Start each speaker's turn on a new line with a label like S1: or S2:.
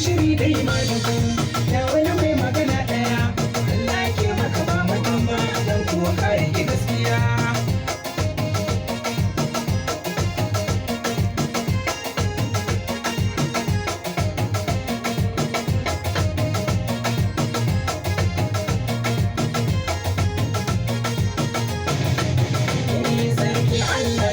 S1: shiri dai madugu da wani mai magana ɗaya Allah ke maka ba mutum ba don kuwa kare ki gaskiya. Sarki Allah